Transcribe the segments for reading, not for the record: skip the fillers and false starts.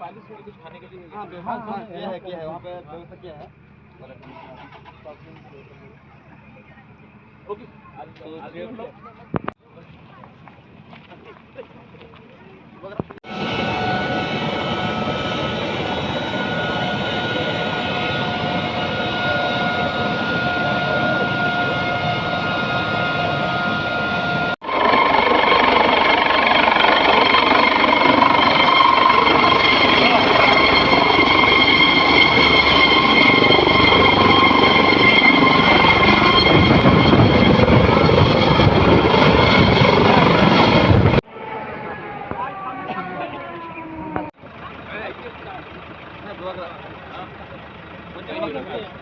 45 minute कुछ खाने के लिए। हाँ व्यवस्था किया है वहाँ पे व्यवस्था किया है। ओके आगे हम लोग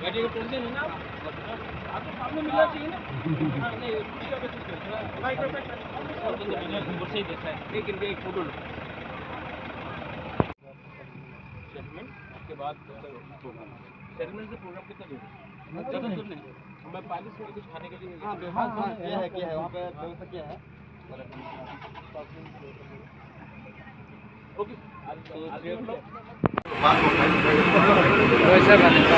गाड़ी का पोजीशन है ना आपको सामने मिलना चाहिए ना। हाँ नहीं उसका बेसिस पे थोड़ा माइक्रोफोन से ही देखा है। एक इनके एक फोटो लो सेटलमेंट उसके बाद सेटलमेंट से प्रोग्राम कितना दूर ज़्यादा दूर नहीं। मैं 45 मिनट कुछ खाने के लिए। हाँ व्यवस्था किया है वहाँ पे व्यवस्था किया है। ओके आगे हम लोग वैसे बनेगा।